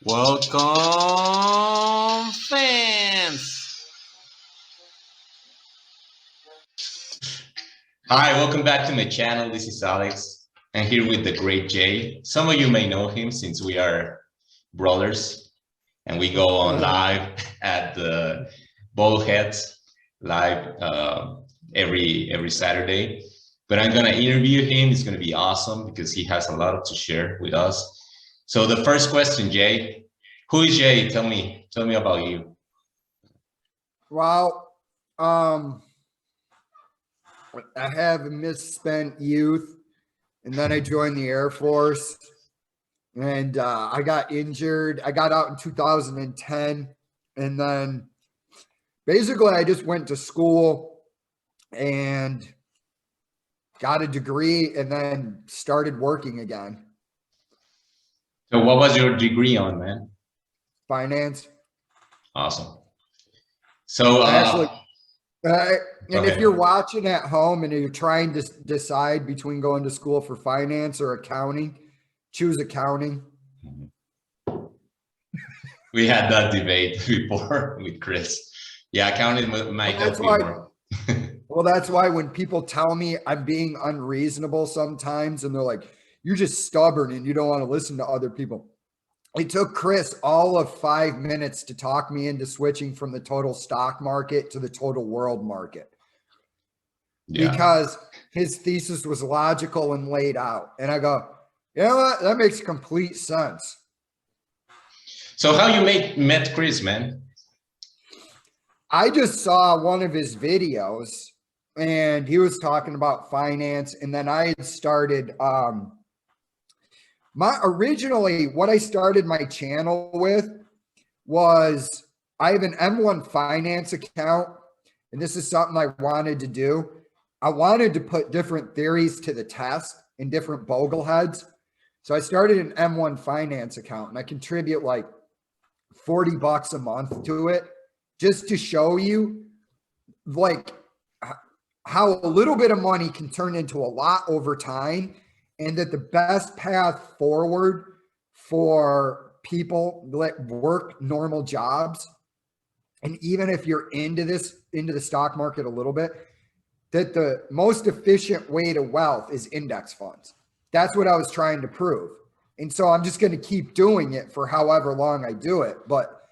Welcome, fans! Hi, welcome back to my channel. This is Alex. I'm here with the great Jay. Some of you may know him since we are brothers and we go on live at the BOGLEHEADS live every Saturday. But I'm gonna interview him. It's gonna be awesome because he has a lot to share with us. So the first question, Jay, who is Jay? Tell me about you. Well, I have a misspent youth, and then I joined the Air Force, and I got injured. I got out in 2010, and then basically I just went to school and got a degree and then started working again. So what was your degree on, man? Finance. Awesome. So actually, and if you're watching at home and you're trying to decide between going to school for finance or accounting, choose accounting. We had that debate before with Chris. Yeah, accounting might help you more. Well, that's why when people tell me I'm being unreasonable sometimes, and they're like, you're just stubborn and you don't want to listen to other people. It took Chris all of 5 minutes to talk me into switching from the total stock market to the total world market. Yeah. Because his thesis was logical and laid out. And I go, you know what? That makes complete sense. So how you met Chris, man? I just saw one of his videos and he was talking about finance. And then I had started, originally what I started my channel with was I have an M1 finance account, and this is something I wanted to do. I wanted to put different theories to the test in different bogleheads. So I started an M1 finance account and I contribute like $40 a month to it just to show you like how a little bit of money can turn into a lot over time. And that the best path forward for people that work normal jobs, and even if you're into the stock market a little bit, that the most efficient way to wealth is index funds. That's what I was trying to prove. And so I'm just going to keep doing it for however long I do it. But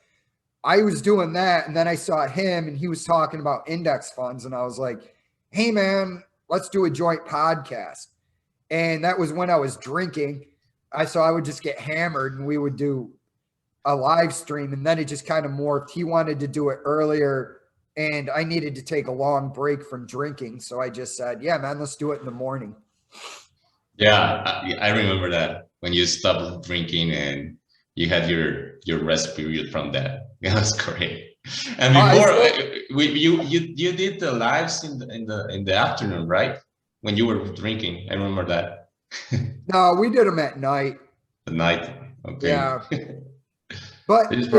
I was doing that, and then I saw him, and he was talking about index funds, and I was like, hey, man, let's do a joint podcast. And that was when I was drinking. So I would just get hammered and we would do a live stream. And then it just kind of morphed. He wanted to do it earlier and I needed to take a long break from drinking. So I just said, yeah, man, let's do it in the morning. Yeah, I remember that when you stopped drinking and you had your rest period from that. That was great. And before you did the lives in the afternoon, right? When you were drinking, I remember that. No, we did them at night. At night, okay. Yeah, but it's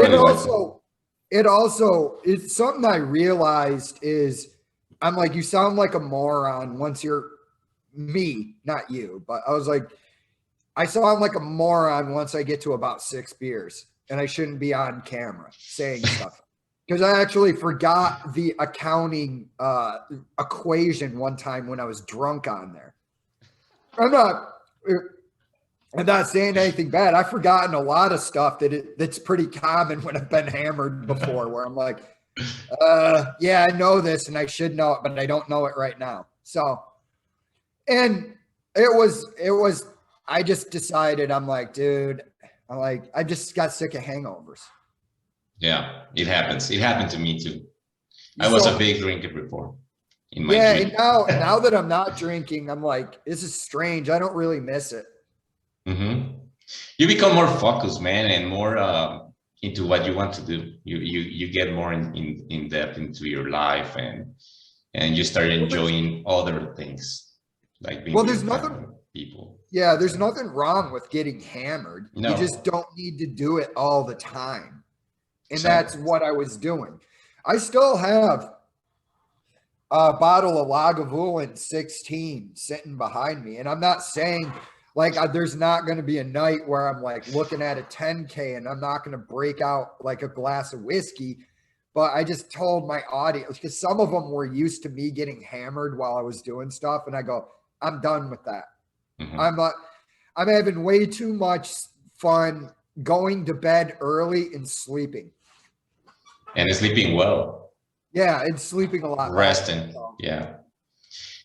something I realized is I'm like, you sound like a moron once you're me, not you, but I was like, I sound like a moron once I get to about 6 beers, and I shouldn't be on camera saying stuff. Because I actually forgot the accounting equation one time when I was drunk on there. I'm not saying anything bad. I've forgotten a lot of stuff that's pretty common when I've been hammered before, where I'm like, yeah, I know this and I should know it, but I don't know it right now. So, and it was, I just decided, I'm like, dude, I just got sick of hangovers. Yeah, it happens. It happened to me too. I was a big drinker before. In my and now that I'm not drinking, I'm like, this is strange. I don't really miss it. Mm-hmm. You become more focused, man, and more into what you want to do. You get more in depth into your life, and you start enjoying other things like being there's nothing people. Yeah, there's nothing wrong with getting hammered. No. You just don't need to do it all the time. And that's what I was doing. I still have a bottle of Lagavulin 16 sitting behind me. And I'm not saying Like there's not going to be a night where I'm like looking at a 10K and I'm not going to break out like a glass of whiskey. But I just told my audience, because some of them were used to me getting hammered while I was doing stuff. And I go, I'm done with that. I'm having way too much fun going to bed early and sleeping. And sleeping well. Yeah, and sleeping a lot. Resting. Yeah.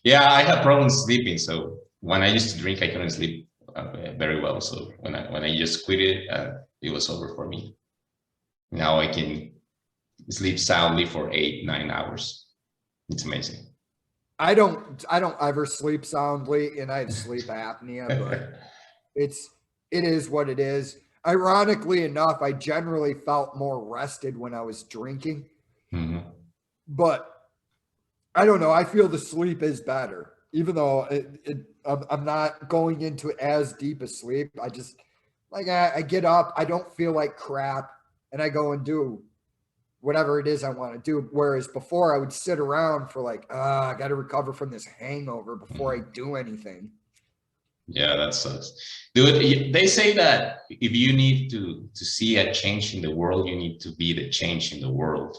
Yeah, I have problems sleeping. So when I used to drink, I couldn't sleep very well. So when I just quit it, it was over for me. Now I can sleep soundly for 8-9 hours. It's amazing. I don't ever sleep soundly, and I have sleep apnea, but it is what it is. Ironically enough, I generally felt more rested when I was drinking. But I don't know. I feel the sleep is better, even though I'm not going into as deep a sleep. I just like I get up, I don't feel like crap, and I go and do whatever it is I want to do. Whereas before I would sit around for like, I got to recover from this hangover before I do anything. Yeah, that sucks. Dude, they say that if you need to see a change in the world, you need to be the change in the world.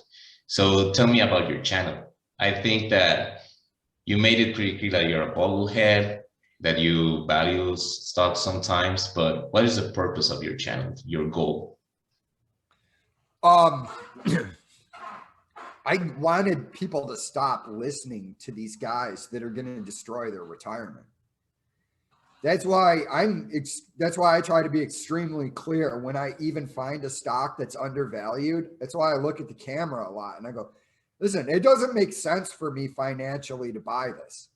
So tell me about your channel. I think that you made it pretty clear that you're a bogglehead, that you value stuff sometimes, but what is the purpose of your channel, your goal? I wanted people to stop listening to these guys that are going to destroy their retirement. That's why I try to be extremely clear when I even find a stock that's undervalued. That's why I look at the camera a lot and I go, listen, it doesn't make sense for me financially to buy this.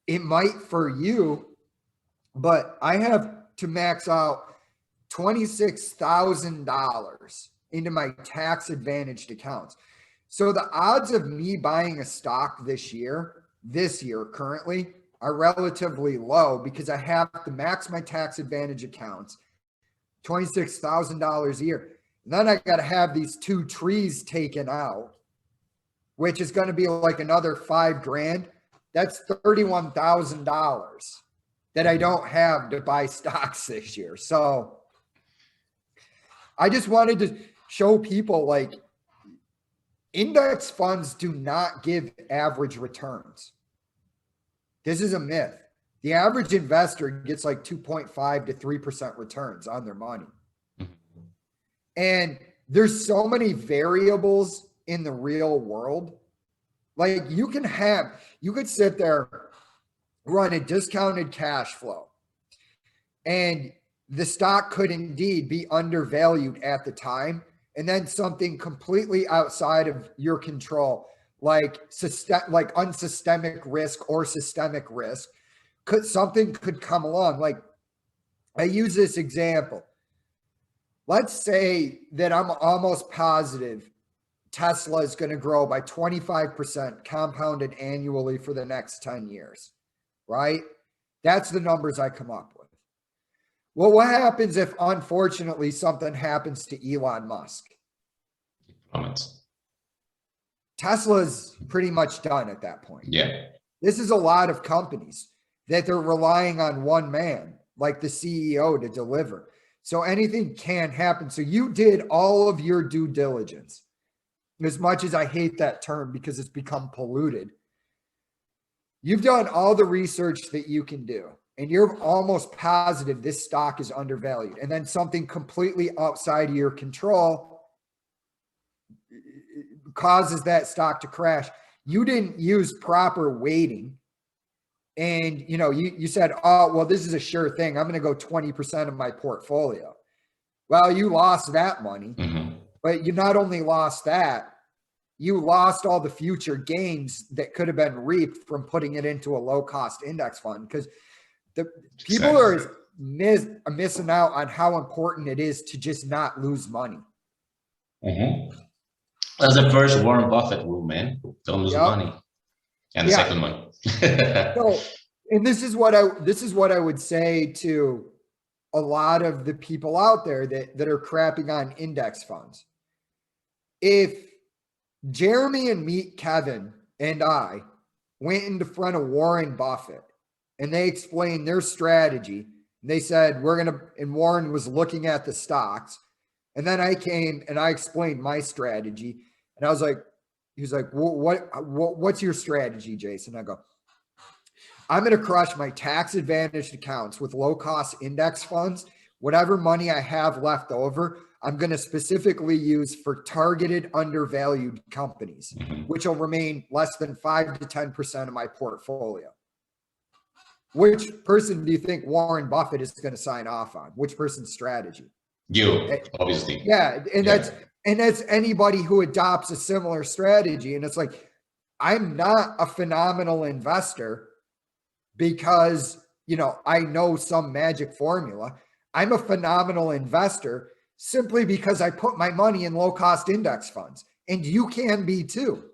It might for you, but I have to max out $26,000 into my tax advantaged accounts. So the odds of me buying a stock this year currently are relatively low because I have to max my tax advantage accounts, $26,000 a year. And then I got to have these 2 trees taken out, which is going to be like another $5,000. That's $31,000 that I don't have to buy stocks this year. So I just wanted to show people like index funds do not give average returns. This is a myth. The average investor gets like 2.5 to 3% returns on their money. And there's so many variables in the real world. Like you could sit there, run a discounted cash flow, and the stock could indeed be undervalued at the time. And then something completely outside of your control, like unsystemic risk or systemic risk, something could come along. Like I use this example. Let's say that I'm almost positive Tesla is going to grow by 25% compounded annually for the next 10 years, right? That's the numbers I come up with. Well, what happens if unfortunately something happens to Elon Musk? Tesla's pretty much done at that point. Yeah. This is a lot of companies that they're relying on one man, like the CEO, to deliver. So anything can happen. So you did all of your due diligence. As much as I hate that term because it's become polluted, you've done all the research that you can do, and you're almost positive this stock is undervalued. And then something completely outside of your control causes that stock to crash. You didn't use proper weighting. And, you said, oh, well, this is a sure thing. I'm going to go 20% of my portfolio. Well, you lost that money, but you not only lost that, you lost all the future gains that could have been reaped from putting it into a low-cost index fund, because the people are missing out on how important it is to just not lose money. That's the first Warren Buffett rule, man. Don't lose money. And the second one. So, and this is what I would say to a lot of the people out there that are crapping on index funds. If Jeremy and Kevin and I went into front of Warren Buffett and they explained their strategy. And they said, and Warren was looking at the stocks. And then I came and I explained my strategy. And I was like, he was like, what's your strategy, Jason? I go, I'm going to crush my tax advantaged accounts with low cost index funds. Whatever money I have left over, I'm going to specifically use for targeted undervalued companies, which will remain less than 5 to 10% of my portfolio. Which person do you think Warren Buffett is going to sign off on? Which person's strategy? You, obviously. Yeah. And that's anybody who adopts a similar strategy. And it's like, I'm not a phenomenal investor because, I know some magic formula. I'm a phenomenal investor simply because I put my money in low cost index funds, and you can be too.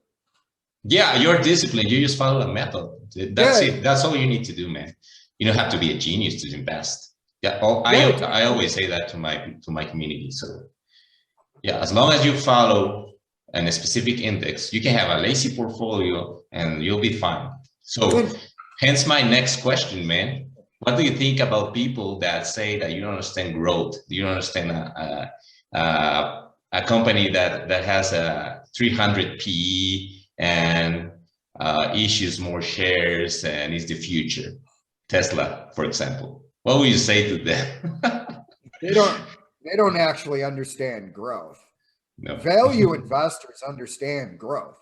Yeah, you're disciplined. You just follow a method. That's it. That's all you need to do, man. You don't have to be a genius to invest. Yeah, I always say that to my community. So yeah, as long as you follow a specific index, you can have a lazy portfolio and you'll be fine. So hence my next question, man. What do you think about people that say that you don't understand growth? Do you don't understand a company that has a 300 PE and issues more shares and is the future? Tesla, for example. What would you say to them? They don't actually understand growth. No. Value investors understand growth.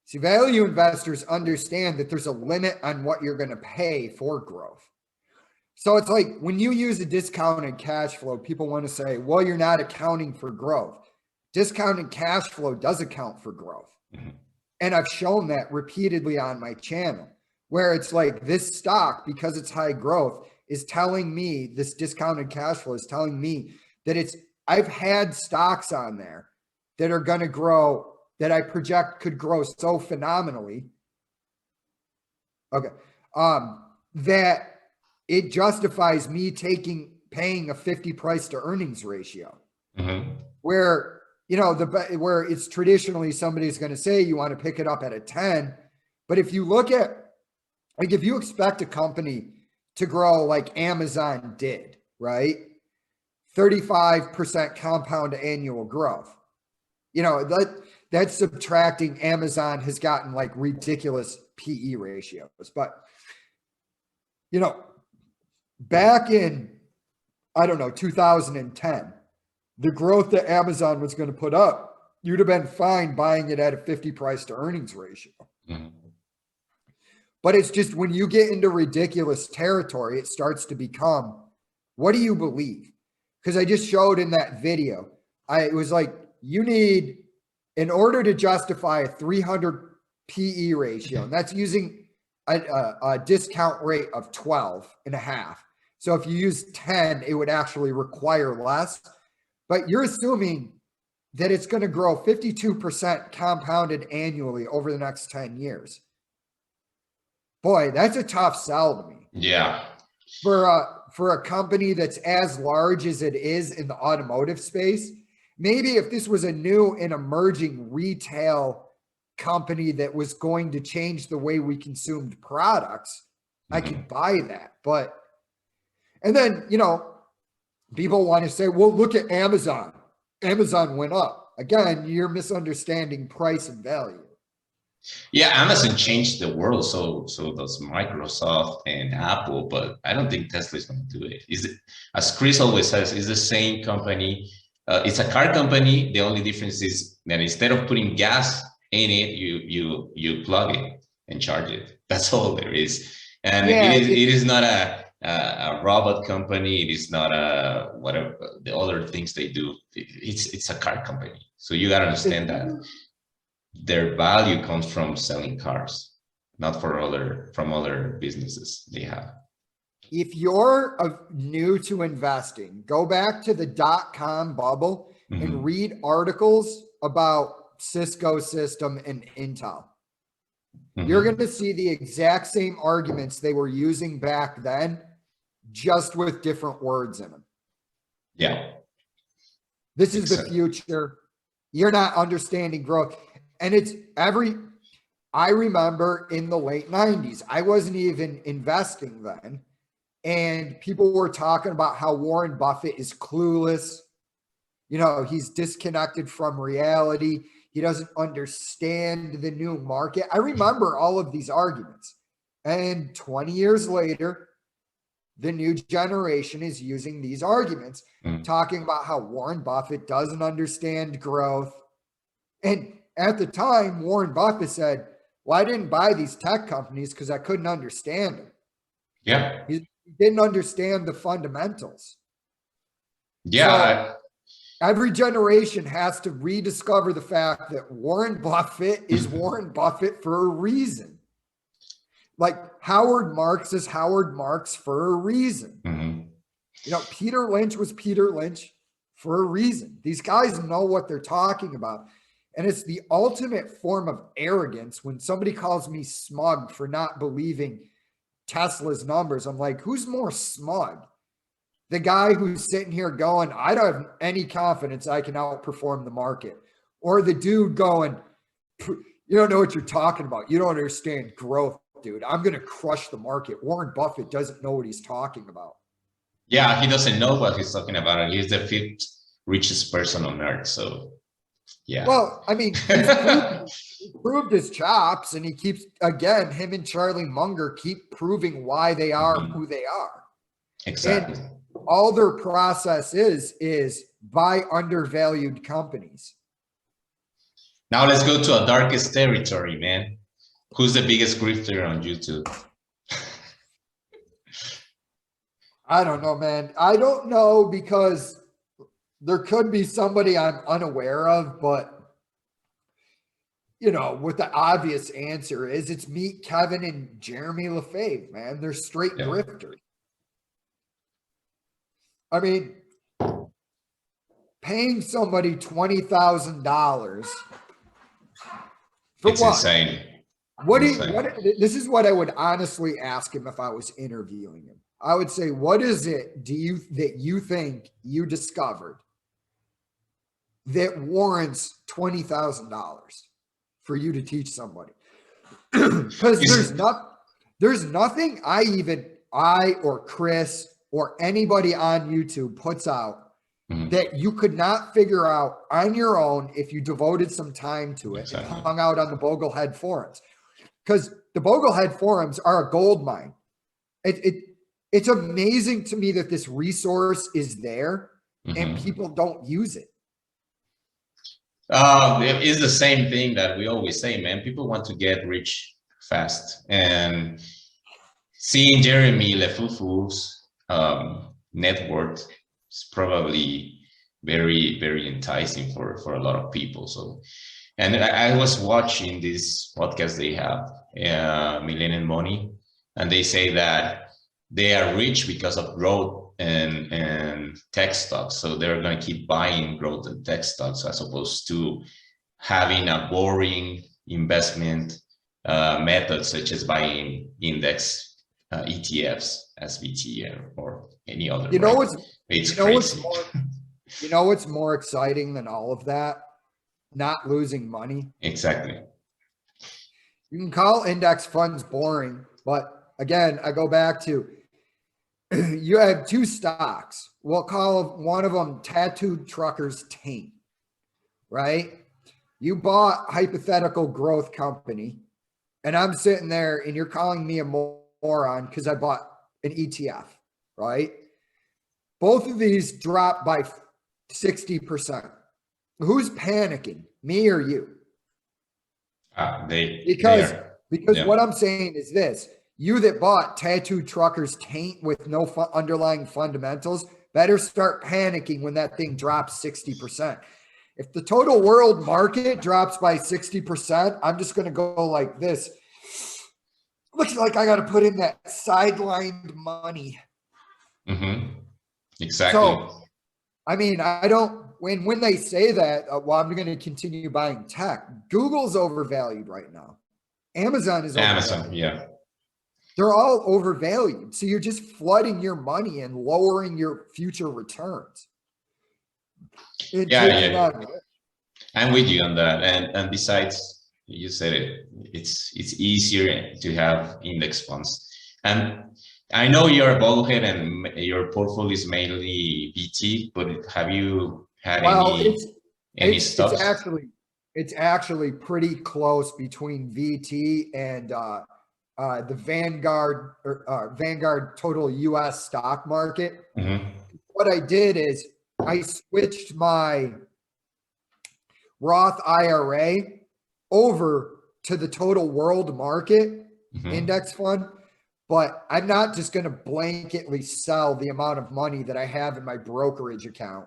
See, value investors understand that there's a limit on what you're going to pay for growth. So it's like when you use a discounted cash flow, people want to say, well, you're not accounting for growth. Discounted cash flow does account for growth. And I've shown that repeatedly on my channel, where it's like this stock, because it's high growth, is telling me, this discounted cash flow is telling me that I've had stocks on there that are going to grow, that I project could grow so phenomenally. Okay. That it justifies me paying a 50 price to earnings ratio, where, where it's traditionally somebody's going to say you want to pick it up at a 10. But if you look at, like, if you expect a company to grow like Amazon did, right? 35% compound annual growth. That's subtracting Amazon has gotten like ridiculous PE ratios. But, back in, 2010, the growth that Amazon was going to put up, you'd have been fine buying it at a 50 price to earnings ratio. But it's just when you get into ridiculous territory, it starts to become, what do you believe? Because I just showed in that video, it was like, you need, in order to justify a 300 PE ratio, and that's using a discount rate of 12.5. So if you use 10, it would actually require less. But you're assuming that it's going to grow 52% compounded annually over the next 10 years. Boy, that's a tough sell to me. Yeah. For a company that's as large as it is in the automotive space, maybe if this was a new and emerging retail company that was going to change the way we consumed products, I could buy that. But, and then, people want to say, well, look at Amazon. Amazon went up. Again, you're misunderstanding price and value. Yeah, Amazon changed the world, so does Microsoft and Apple, but I don't think Tesla is going to do it. As Chris always says, it's the same company. It's a car company. The only difference is that instead of putting gas in it, you plug it and charge it. That's all there is. And it is not a robot company. It is not a whatever the other things they do. It's a car company. So you got to understand that their value comes from selling cars, not from other businesses they have. If you're new to investing, go back to the .com bubble and read articles about Cisco System and Intel. You're going to see the exact same arguments they were using back then, just with different words in them. Yeah. This is the future. You're not understanding growth. And I remember in the late 90s, I wasn't even investing then. And people were talking about how Warren Buffett is clueless. You know, he's disconnected from reality. He doesn't understand the new market. I remember all of these arguments. And 20 years later, the new generation is using these arguments, talking about how Warren Buffett doesn't understand growth. And at the time, Warren Buffett said, well, I didn't buy these tech companies because I couldn't understand them. Yeah. He didn't understand the fundamentals. Yeah. So every generation has to rediscover the fact that Warren Buffett is Warren Buffett for a reason. Like Howard Marks is Howard Marks for a reason. You know, Peter Lynch was Peter Lynch for a reason. These guys know what they're talking about. And it's the ultimate form of arrogance when somebody calls me smug for not believing Tesla's numbers. I'm like, who's more smug? The guy who's sitting here going, I don't have any confidence I can outperform the market. Or the dude going, you don't know what you're talking about. You don't understand growth, dude. I'm going to crush the market. Warren Buffett doesn't know what he's talking about. Yeah, he doesn't know what he's talking about. And he's the fifth richest person on earth. So, yeah. Well, I mean, he's proved his chops, and he keeps, again, him and Charlie Munger keep proving why they are who they are. Exactly. And all their process is buy undervalued companies. Now let's go to a darkest territory, man. Who's the biggest grifter on YouTube? I don't know, man. I don't know, because there could be somebody I'm unaware of, but you know, what the obvious answer is, it's Meet Kevin and Jeremy Lefebvre, man. They're straight grifters. I mean, paying somebody $20,000 for it's what? Insane. This is what I would honestly ask him if I was interviewing him. I would say, what is it that you think you discovered that warrants $20,000 for you to teach somebody? Because there's nothing I or Chris or anybody on YouTube puts out that you could not figure out on your own if you devoted some time to it and hung out on the Boglehead forums. Because the Boglehead forums are a gold mine. It's amazing to me that this resource is there and people don't use it. It is the same thing that we always say, man. People want to get rich fast, and seeing Jeremy Lefebvre's net worth is probably very, very enticing for a lot of people. So, and I was watching this podcast they have, Millennium Money, and they say that they are rich because of growth and tech stocks. So they're going to keep buying growth and tech stocks as opposed to having a boring investment method such as buying index ETFs, SVT, or any other. You know way. what's It's you know crazy. you know what's more exciting than all of that? Not losing money. Exactly. You can call index funds boring, but again, I go back to, you have two stocks. We'll call one of them Tattooed Truckers Taint, right? You bought hypothetical growth company, and I'm sitting there and you're calling me a moron because I bought an ETF, right? Both of these dropped by 60%. Who's panicking, me or you? Because what I'm saying is this: you that bought Tattooed Truckers Taint with no underlying fundamentals better start panicking when that thing drops 60%. If the total world market drops by 60%, I'm just going to go like this. Looks like I got to put in that sidelined money. Exactly. So, I mean, I don't, when they say that, well, I'm going to continue buying tech. Google's overvalued right now. Amazon is overvalued. Amazon, yeah. They're all overvalued. So you're just flooding your money and lowering your future returns. Yeah. I'm with you on that. And besides, You said it. It's easier to have index funds. And I know you're a bogglehead and your portfolio is mainly VT, but have you had Well, any stocks? it's actually pretty close between VT and the Vanguard total US stock market. Mm-hmm. What I did is I switched my Roth IRA over to the total world market index fund, but I'm not just going to blanketly sell the amount of money that I have in my brokerage account,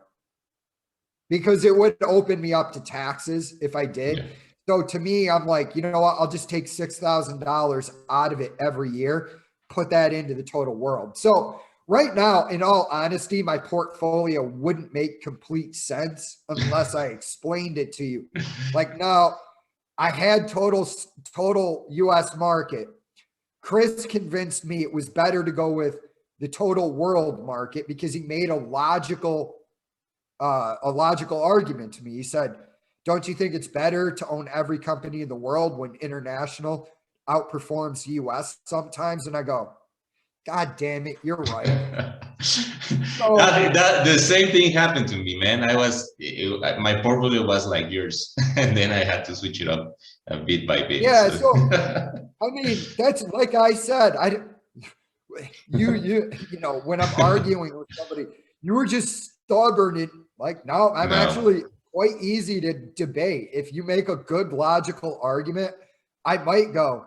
because it would open me up to taxes if I did. Yeah. So to me, I'm like, you know what? I'll just take $6,000 out of it every year, put that into the total world. So right now, in all honesty, my portfolio wouldn't make complete sense unless I explained it to you. Like now, I had total US market. Chris convinced me it was better to go with the total world market because he made a logical argument to me. He said, don't you think it's better to own every company in the world when international outperforms US sometimes? And I go, God damn it, you're right. So, the same thing happened to me, man. My portfolio was like yours, and then I had to switch it up bit by bit. Yeah, so I mean, that's like I said, you know, when I'm arguing with somebody, you were just stubborn and like, no, I'm actually quite easy to debate. If you make a good logical argument, I might go,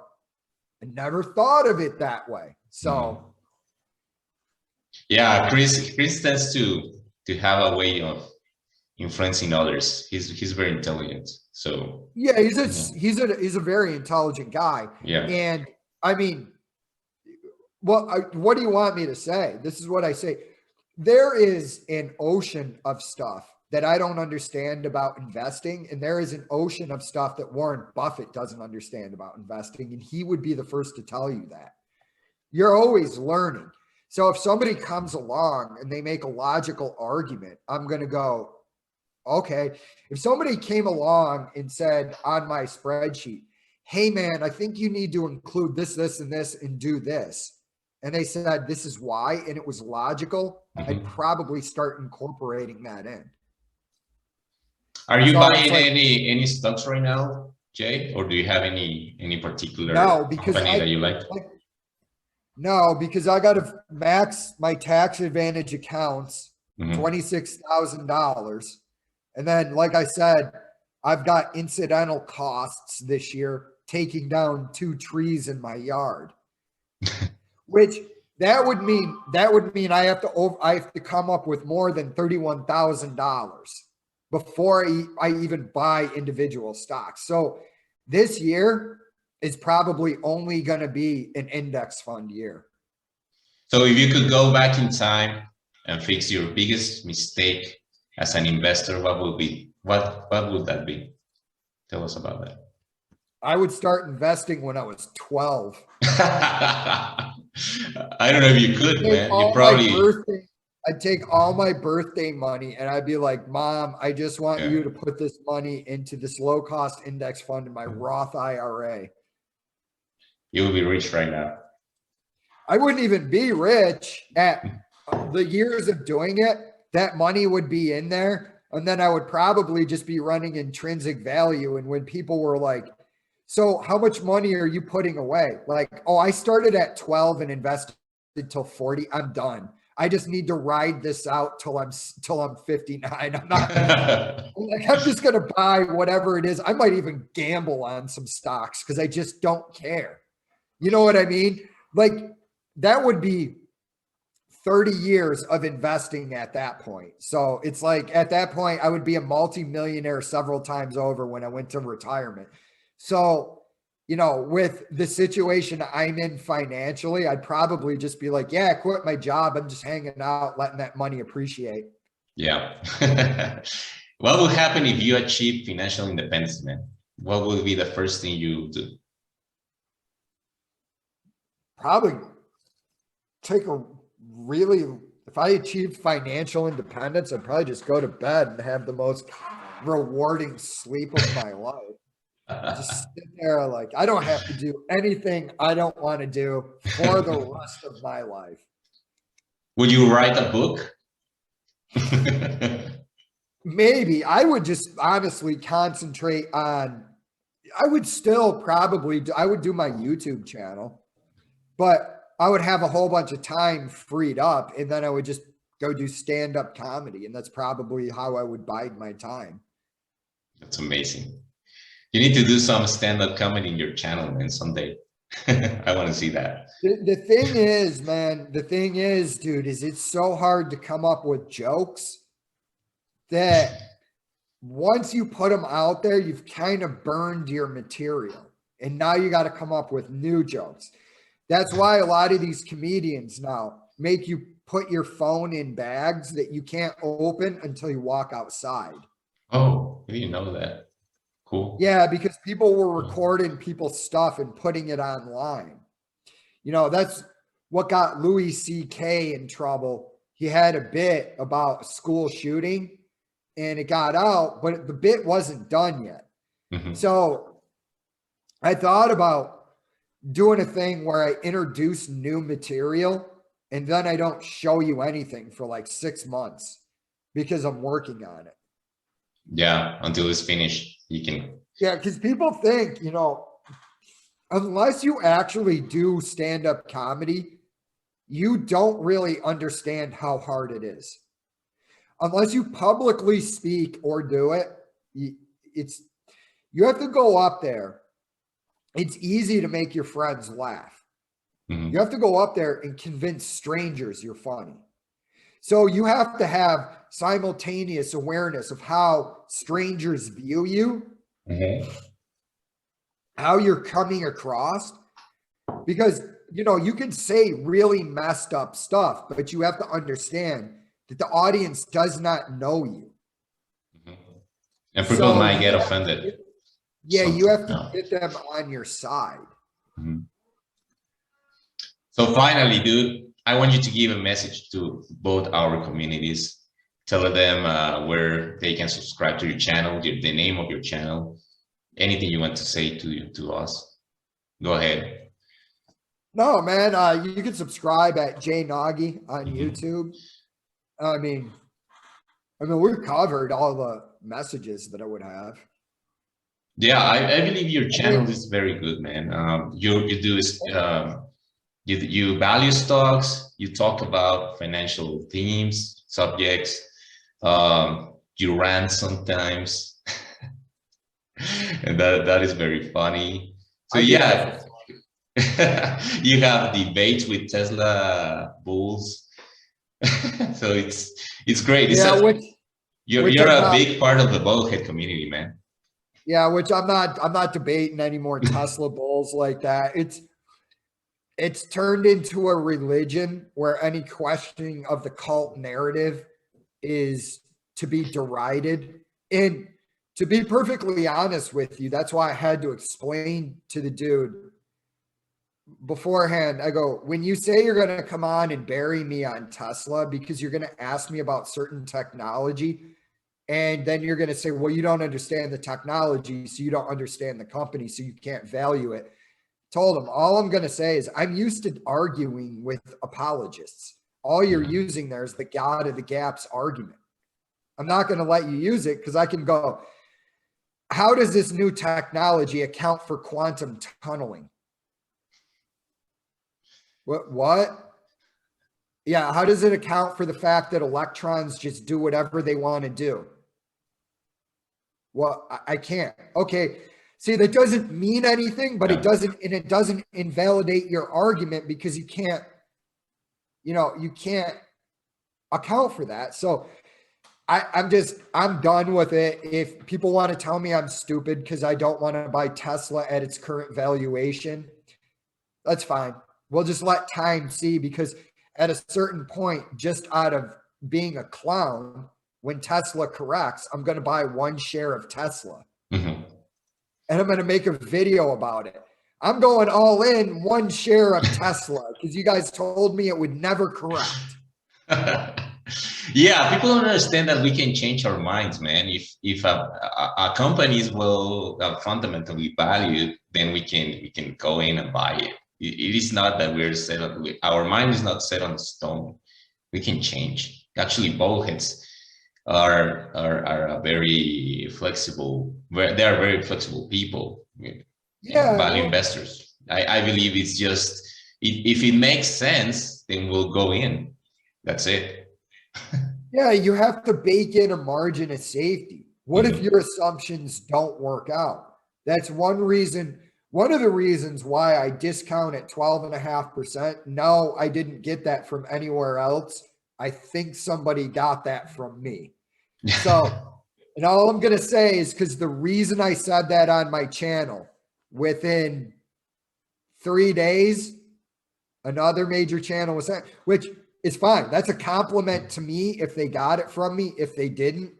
I never thought of it that way. So yeah, Chris tends to have a way of influencing others. He's very intelligent. So yeah, he's a very intelligent guy. Yeah. And I mean, what do you want me to say? This is what I say. There is an ocean of stuff that I don't understand about investing. And there is an ocean of stuff that Warren Buffett doesn't understand about investing. And he would be the first to tell you that. You're always learning. So if somebody comes along and they make a logical argument, I'm going to go, okay. If somebody came along and said on my spreadsheet, hey man, I think you need to include this, this, and this and do this. And they said, this is why, and it was logical, I'd probably start incorporating that in. Are you buying any stocks right now, Jay? Or do you have any particular company that you like? No, because I got to max my tax advantage accounts, $26,000. And then, like I said, I've got incidental costs this year, taking down 2 trees in my yard, which that would mean I have to come up with more than $31,000 before I even buy individual stocks. So this year is probably only going to be an index fund year. So if you could go back in time and fix your biggest mistake as an investor, what would that be? Tell us about that. I would start investing when I was 12. I don't know if you could, man. You probably. I'd take all my birthday money and I'd be like, Mom, I just want you to put this money into this low-cost index fund in my Roth IRA. You would be rich right now. I wouldn't even be rich at the years of doing it. That money would be in there. And then I would probably just be running intrinsic value. And when people were like, so how much money are you putting away? Like, oh, I started at 12 and invested till 40. I'm done. I just need to ride this out till I'm 59. I'm not like, I'm just going to buy whatever it is. I might even gamble on some stocks because I just don't care. You know what I mean? Like that would be 30 years of investing at that point. So it's like at that point, I would be a multi-millionaire several times over when I went to retirement. So, you know, with the situation I'm in financially, I'd probably just be like, yeah, I quit my job. I'm just hanging out, letting that money appreciate. Yeah. What would happen if you achieve financial independence, man? What would be the first thing you do? Probably if I achieved financial independence, I'd probably just go to bed and have the most rewarding sleep of my life. Just sit there like, I don't have to do anything I don't want to do for the rest of my life. Would you write a book? Maybe I would just honestly concentrate on, I would still probably, I would do my YouTube channel, but I would have a whole bunch of time freed up and then I would just go do stand-up comedy. And that's probably how I would bide my time. That's amazing. You need to do some stand-up comedy in your channel, man, someday. I want to see that. The thing is, man, the thing is, dude, is it's so hard to come up with jokes that once you put them out there, you've kind of burned your material. And now you got to come up with new jokes. That's why a lot of these comedians now make you put your phone in bags that you can't open until you walk outside. Oh, I didn't know that. Cool. Yeah, because people were recording people's stuff and putting it online. You know, that's what got Louis C.K. in trouble. He had a bit about school shooting and it got out, but the bit wasn't done yet. Mm-hmm. So I thought about doing a thing where I introduce new material and then I don't show you anything for like 6 months because I'm working on it. Yeah, until it's finished, you can. Yeah, because people think, you know, unless you actually do stand-up comedy, you don't really understand how hard it is. Unless you publicly speak or do it, you have to go up there. It's easy to make your friends laugh. Mm-hmm. You have to go up there and convince strangers you're funny. So you have to have simultaneous awareness of how strangers view you, Mm-hmm. how you're coming across, because, you know, you can say really messed up stuff, but you have to understand that the audience does not know you. Mm-hmm. And people might get offended. Yeah, you have to get them on your side. Mm-hmm. So finally, dude, I want you to give a message to both our communities. Tell them where they can subscribe to your channel, the name of your channel, anything you want to say to us. Go ahead. No, man, you can subscribe at J Naugy on YouTube. I mean, we've covered all the messages that I would have. Yeah, I believe your channel is very good, man. You do you value stocks. You talk about financial themes, subjects. You rant sometimes, and that is very funny. So yeah, you have debates with Tesla bulls. So it's great. You're a big part of the bogglehead community, man. Yeah, which I'm not debating any more Tesla bulls like that. It's turned into a religion where any questioning of the cult narrative is to be derided. And to be perfectly honest with you, that's why I had to explain to the dude beforehand. I go, when you say you're going to come on and bury me on Tesla because you're going to ask me about certain technology, and then you're going to say, well, you don't understand the technology, so you don't understand the company, so you can't value it. Told him, all I'm going to say is I'm used to arguing with apologists. All you're using there is the God of the gaps argument. I'm not going to let you use it because I can go, how does this new technology account for quantum tunneling? What? Yeah, how does it account for the fact that electrons just do whatever they want to do? Well, I can't. Okay. See, that doesn't mean anything, but it doesn't invalidate your argument because you can't account for that. So I'm done with it. If people want to tell me I'm stupid because I don't want to buy Tesla at its current valuation, that's fine. We'll just let time see, because at a certain point, just out of being a clown, when Tesla corrects, I'm going to buy 1 share of Tesla. Mm-hmm. And I'm going to make a video about it. I'm going all in 1 share of Tesla because you guys told me it would never correct. Yeah, people don't understand that we can change our minds, man. If a companies will fundamentally valued, then we can go in and buy it. It is not that we're set on. Our mind is not set on stone. We can change. Actually, bowheads are a very flexible. They are very flexible people. Yeah, Value investors. I believe it's just if it makes sense, then we'll go in. That's it. yeah, you have to bake in a margin of safety. What if your assumptions don't work out? That's one reason, one of the reasons why I discount at 12.5%. No, I didn't get that from anywhere else. I think somebody got that from me. So, and all I'm going to say is because the reason I said that on my channel, within 3 days, another major channel was that, which is fine. That's a compliment to me if they got it from me. If they didn't,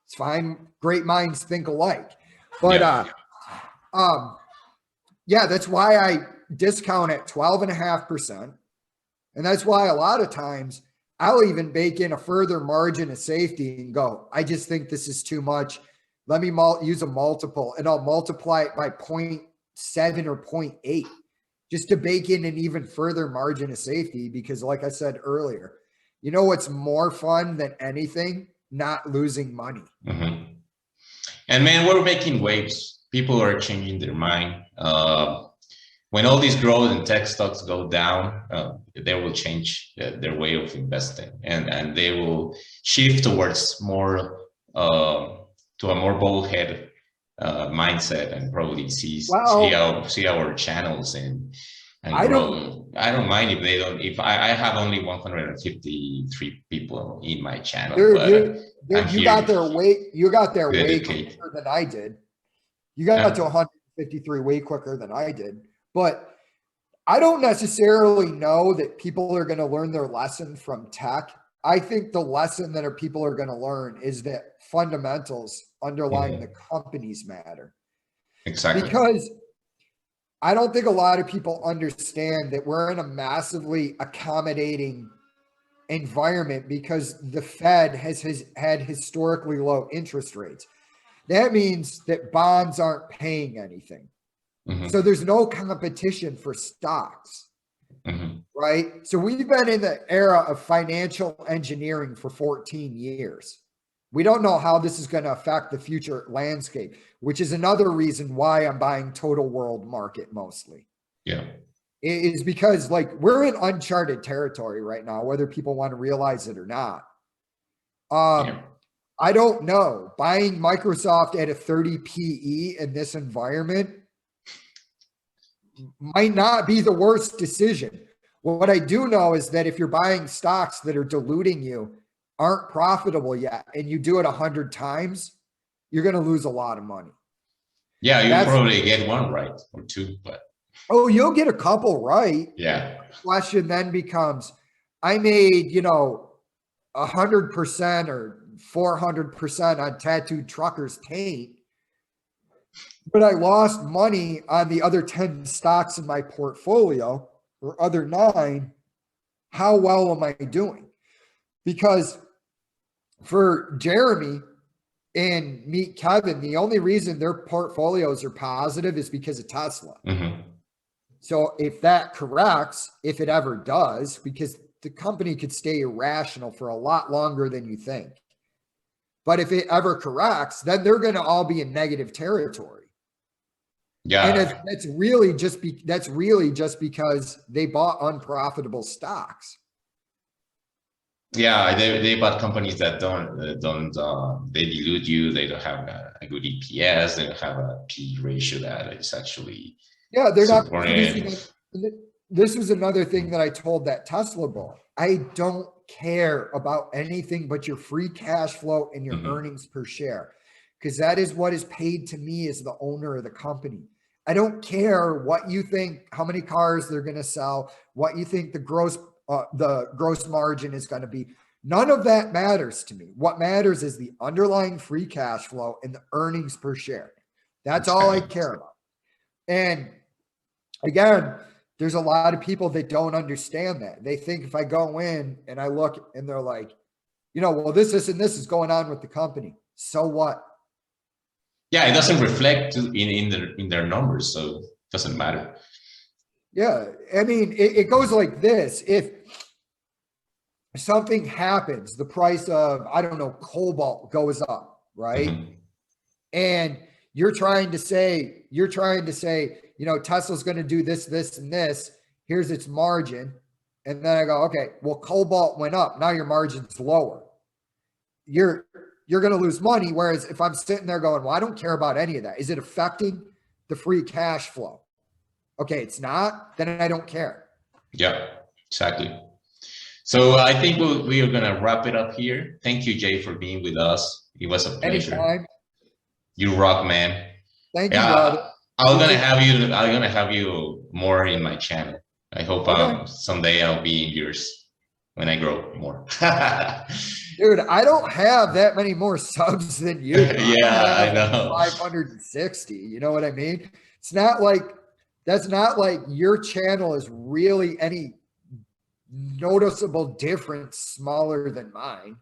it's fine. Great minds think alike. But yeah, that's why I discount at 12.5%. And that's why a lot of times I'll even bake in a further margin of safety and go, I just think this is too much. Let me use a multiple, and I'll multiply it by 0.7 or 0.8 just to bake in an even further margin of safety. Because like I said earlier, you know what's more fun than anything? Not losing money. And man, we're making waves. People are changing their mind. When all these growth and tech stocks go down, they will change their way of investing, and they will shift towards more to a more bullhead mindset, and probably see our channels and grow. I don't mind if they don't. If I have only 153 people in my channel, you got there way quicker than I did. You got to 153 way quicker than I did. But I don't necessarily know that people are going to learn their lesson from tech. I think the lesson that people are going to learn is that fundamentals underlying the companies matter. Exactly. Because I don't think a lot of people understand that we're in a massively accommodating environment because the Fed has had historically low interest rates. That means that bonds aren't paying anything. So there's no competition for stocks, right? So we've been in the era of financial engineering for 14 years. We don't know how this is going to affect the future landscape, which is another reason why I'm buying total world market mostly. Yeah. It is because like we're in uncharted territory right now, whether people want to realize it or not. I don't know. Buying Microsoft at a 30 PE in this environment might not be the worst decision. What I do know is that if you're buying stocks that are diluting you, aren't profitable yet, and you do it 100 times, you're going to lose a lot of money. Yeah, you probably get one right or two, but you'll get a couple right. Yeah. The question then becomes, I made 100% or 400% on Tattooed Trucker's taint, but I lost money on the other 10 stocks in my portfolio, or other 9. How well am I doing? Because for Jeremy and Meet Kevin, the only reason their portfolios are positive is because of Tesla. So if that corrects, if it ever does, because the company could stay irrational for a lot longer than you think. But if it ever corrects, then they're going to all be in negative territory. Yeah. And that's really just because they bought unprofitable stocks. Yeah, they bought companies that don't they dilute you. They don't have a good EPS. They don't have a P ratio that is actually they're not producing. This was another thing that I told that Tesla boy. I don't care about anything but your free cash flow and your earnings per share, because that is what is paid to me as the owner of the company. I don't care what you think, how many cars they're going to sell, what you think the gross margin is going to be. None of that matters to me. What matters is the underlying free cash flow and the earnings per share. That's all I care about. And again, there's a lot of people that don't understand that. They think if I go in and I look and they're like, you know, well, this, and this is going on with the company. So what? Yeah, it doesn't reflect in their numbers, so it doesn't matter. Yeah, I mean, it goes like this. If something happens, the price of, I don't know, cobalt goes up, right? Mm-hmm. And you're trying to say, you know, Tesla's going to do this, this, and this. Here's its margin. And then I go, okay, well, cobalt went up. Now your margin's lower. You're going to lose money. Whereas if I'm sitting there going, well, I don't care about any of that. Is it affecting the free cash flow? Okay, it's not, then I don't care. Yeah, exactly. So I think we are gonna wrap it up here. Thank you, Jay, for being with us. It was a pleasure. Anytime. You rock, man. Thank you, brother. I'm gonna have you more in my channel. I hope someday I'll be in yours when I grow more. Dude, I don't have that many more subs than you. Yeah, I know. 560. You know what I mean? It's not like, that's not like your channel is really any noticeable difference smaller than mine.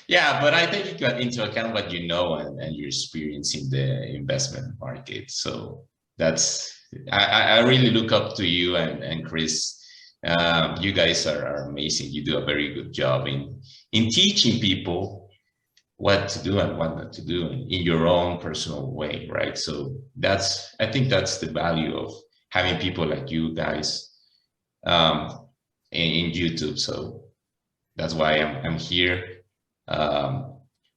Yeah, but I think you got into account what you know and your experience in the investment market. So that's, I really look up to you and Chris. You guys are amazing. You do a very good job in teaching people what to do and what not to do in your own personal way, right? So I think that's the value of having people like you guys in YouTube. So that's why I'm here,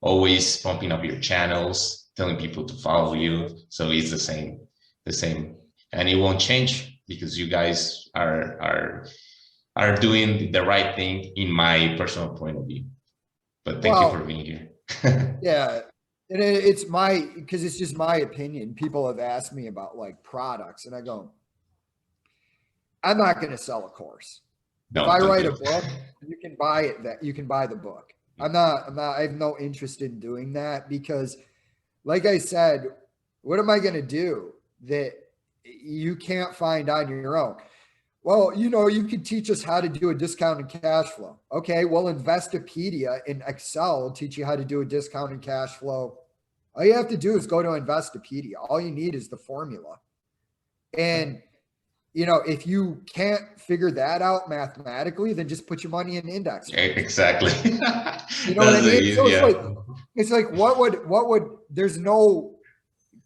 always pumping up your channels, telling people to follow you. So it's the same, and it won't change because you guys are doing the right thing in my personal point of view. But thank you for being here. Yeah. And it's because it's just my opinion. People have asked me about like products and I go, I'm not going to sell a course. No, if I write a book, you can buy it, you can buy the book. I have no interest in doing that because like I said, what am I going to do that you can't find on your own? Well, you know, you could teach us how to do a discounted cash flow. Okay, well, Investopedia in Excel will teach you how to do a discounted cash flow. All you have to do is go to Investopedia. All you need is the formula. And, you know, if you can't figure that out mathematically, then just put your money in index. Exactly. You know what I mean? So it's like, what would, there's no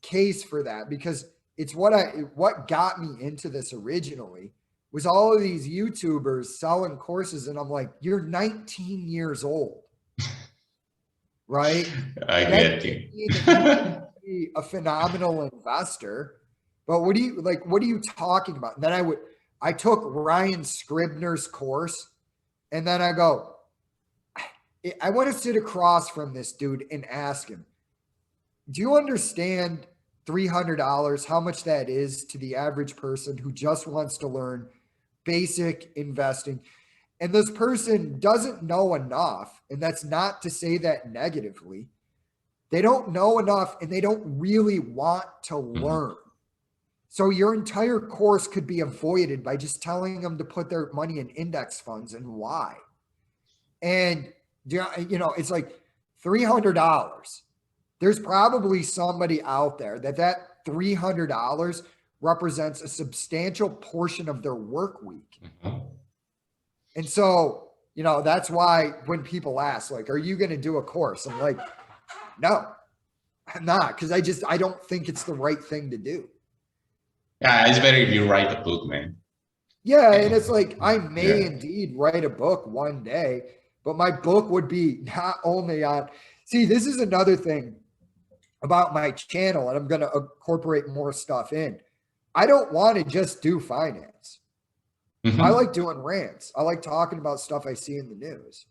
case for that because it's what got me into this originally was all of these YouTubers selling courses. And I'm like, you're 19 years old, right? I get you. Be a phenomenal investor, but what are you talking about? And then I took Ryan Scribner's course and then I go, I want to sit across from this dude and ask him, do you understand $300, how much that is to the average person who just wants to learn basic investing? And this person doesn't know enough. And that's not to say that negatively. They don't know enough and they don't really want to learn. So your entire course could be avoided by just telling them to put their money in index funds and why. And, you know, it's like $300. There's probably somebody out there that $300 represents a substantial portion of their work week. And so, you know, that's why when people ask, like, are you going to do a course? I'm like, no, I'm not. Cause I don't think it's the right thing to do. Yeah. It's better if you write a book, man. Yeah. And it's like, I may indeed write a book one day, but my book would be not only on, see, this is another thing about my channel, and I'm going to incorporate more stuff in. I don't want to just do finance. I like doing rants. I like talking about stuff I see in the news.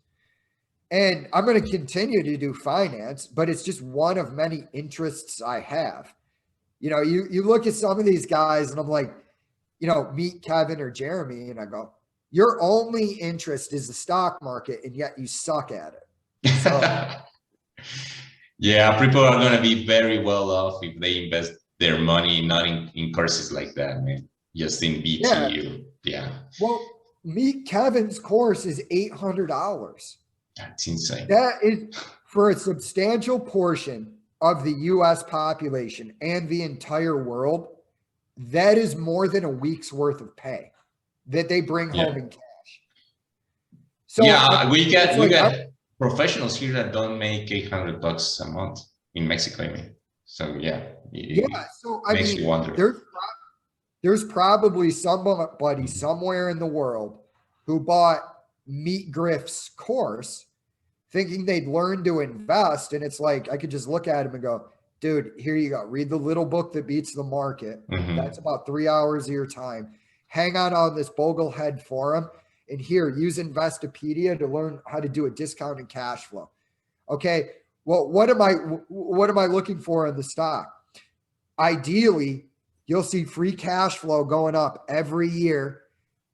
And I'm going to continue to do finance, but it's just one of many interests I have. You know, you look at some of these guys and I'm like, you know, meet Kevin or Jeremy, and I go, your only interest is the stock market, and yet you suck at it. So, yeah, people are going to be very well off if they invest their money not in courses like that, man. just in BTU. Yeah. Well, meet Kevin's course is $800. That's insane. That is for a substantial portion of the US population and the entire world. That is more than a week's worth of pay that they bring home in cash. So yeah, we get professionals here that don't make $800 a month in Mexico. I mean, so yeah. So I makes mean, you wonder. There's probably somebody somewhere in the world who bought Meet Griff's course thinking they'd learn to invest. And it's like, I could just look at him and go, dude, here you go. Read the little book that beats the market. That's about 3 hours of your time. Hang on this Boglehead forum. And here, use Investopedia to learn how to do a discounted cash flow. Okay. Well, what am I looking for in the stock? Ideally, you'll see free cash flow going up every year,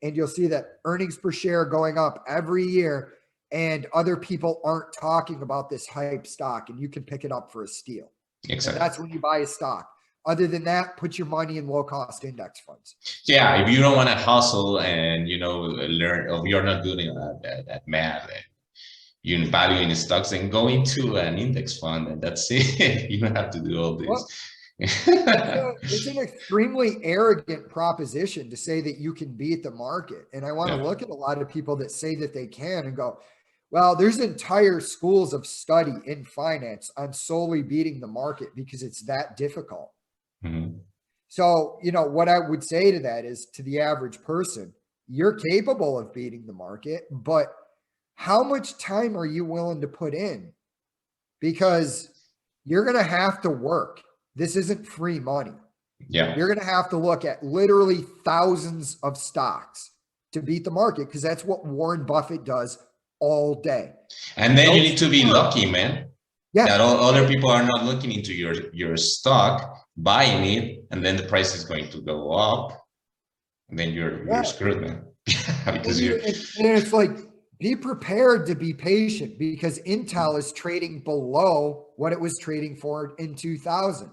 and you'll see that earnings per share going up every year, and other people aren't talking about this hype stock, and you can pick it up for a steal. Exactly. And that's when you buy a stock. Other than that, put your money in low-cost index funds. Yeah, if you don't want to hustle and learn, or you're not good at math and you're valuing stocks, then go into an index fund, and that's it. You don't have to do all this. Well, it's an extremely arrogant proposition to say that you can beat the market. And I want to look at a lot of people that say that they can and go, well, there's entire schools of study in finance on solely beating the market because it's that difficult. So, what I would say to that is, to the average person, you're capable of beating the market, but how much time are you willing to put in? Because you're going to have to work. This isn't free money. Yeah. You're going to have to look at literally thousands of stocks to beat the market, because that's what Warren Buffett does all day. And then you need to be lucky, man. Yeah. That other people are not looking into your stock, buying it, and then the price is going to go up, and then you're screwed, man. Because and it's like, be prepared to be patient, because Intel is trading below what it was trading for in 2000.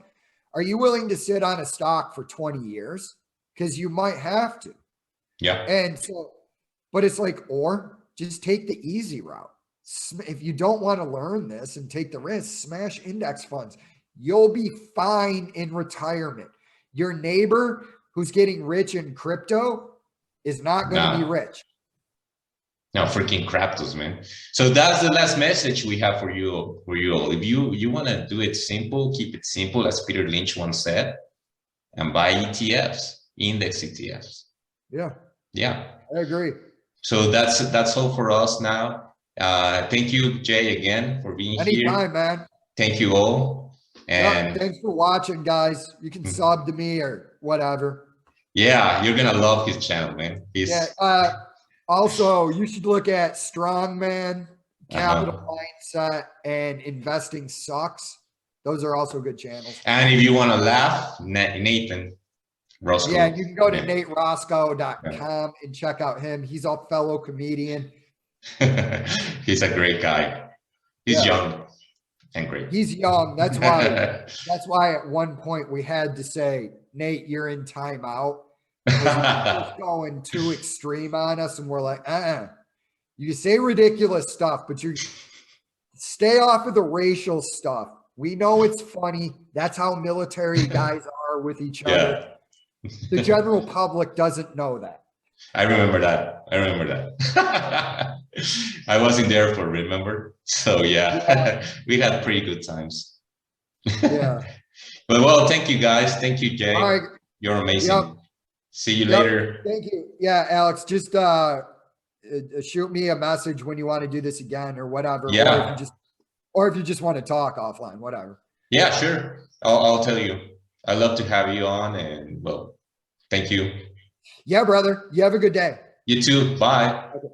Are you willing to sit on a stock for 20 years? Because you might have to. Yeah. And so, but it's like, or just take the easy route. If you don't want to learn this and take the risk, smash index funds. You'll be fine in retirement. Your neighbor who's getting rich in crypto is not going to be rich. No, freaking cryptos, man. So that's the last message we have for you all. If you want to do it simple, keep it simple, as Peter Lynch once said, and buy ETFs, index ETFs. Yeah. Yeah. I agree. So that's all for us now. Thank you, Jay, again, for being here. Anytime, man. Thank you all. And thanks for watching, guys. You can sub to me or whatever. Yeah, you're gonna love his channel, man. Also, you should look at Strongman, Capital Mindset, and Investing Sucks. Those are also good channels. And if you want to laugh, Nathan Roscoe. Yeah, you can go to nateroscoe.com and check out him. He's a fellow comedian. He's a great guy. He's young and great. He's young. That's why at one point we had to say, Nate, you're in timeout. He's going too extreme on us, and we're like, you say ridiculous stuff, but you stay off of the racial stuff. We know it's funny. That's how military guys are with each other. The general public doesn't know that. I remember that. I wasn't there for, remember? So we had pretty good times. Yeah. But well, thank you guys. Thank you, Jay. All right. You're amazing. Yep. See you later. Thank you. Yeah, Alex, just shoot me a message when you want to do this again or whatever. Yeah. Or if you just want to talk offline, whatever. Yeah, sure. I'll tell you. I'd love to have you on, and well, thank you. Yeah, brother. You have a good day. You too. Bye. Okay.